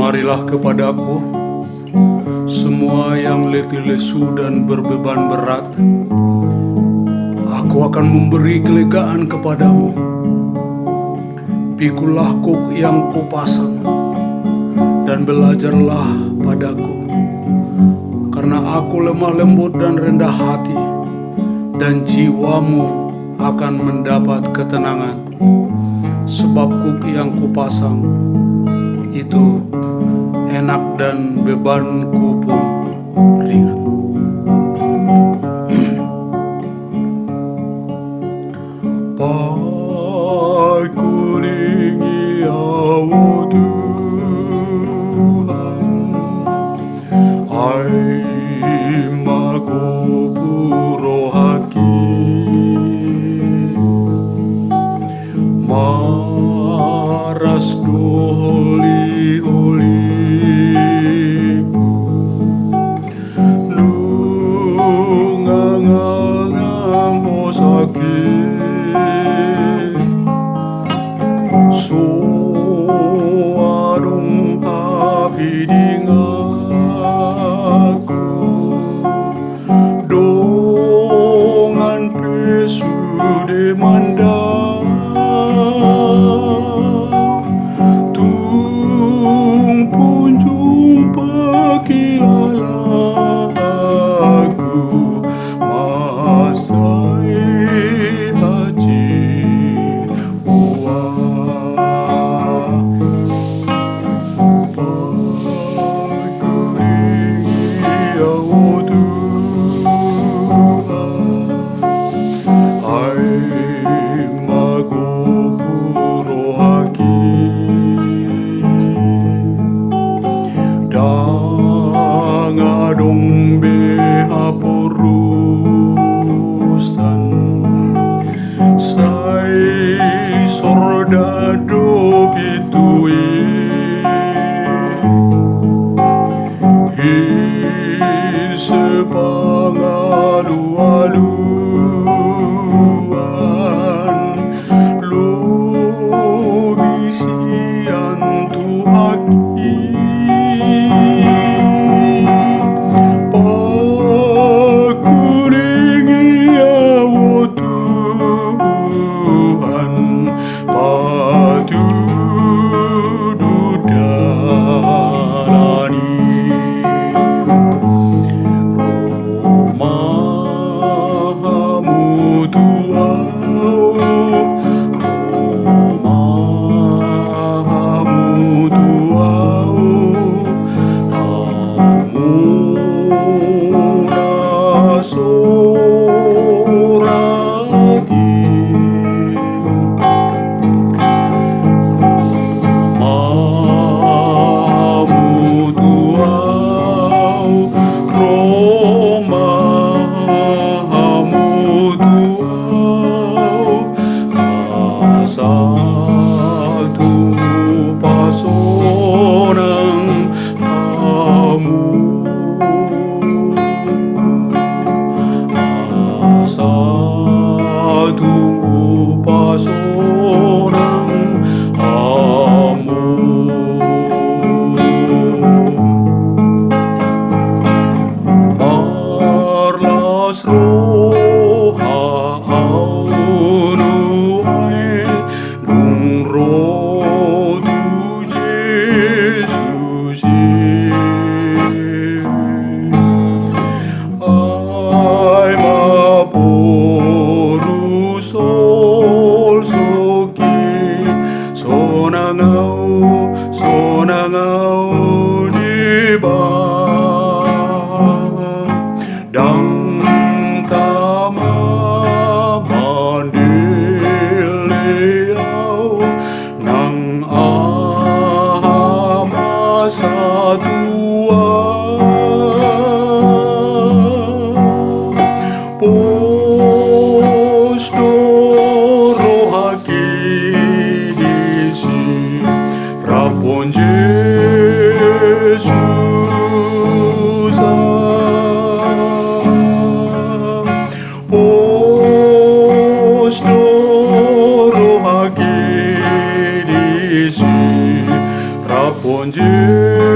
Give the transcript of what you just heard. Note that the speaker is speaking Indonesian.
Marilah kepadaku, semua yang letih lesu dan berbeban berat. Aku akan memberi kelegaan kepadamu. Pikulah kuk yang kupasang, dan belajarlah padaku. Karena aku lemah lembut dan rendah hati, dan jiwamu akan mendapat ketenangan. Sebab kuk yang kupasang itu enak dan bebanku pun ringan. Paikulingi au Tuhan, ai mago puro haki, maras doli oliku, nungangangang osaki. So adong apiding aku, dongan pesu demanda, tung punjung pakilala aku, masai haji dong behapurusan sai sordado bitui hi sepangalu-aluan lo bisian tuhaki. Tunggu pasonang amu, marlas roha aunu ae dung ro tu Jesus ai maporu sol soki sonangau di ba dang tama mandeleau nang ama satua posto rohaki disi raponje banjir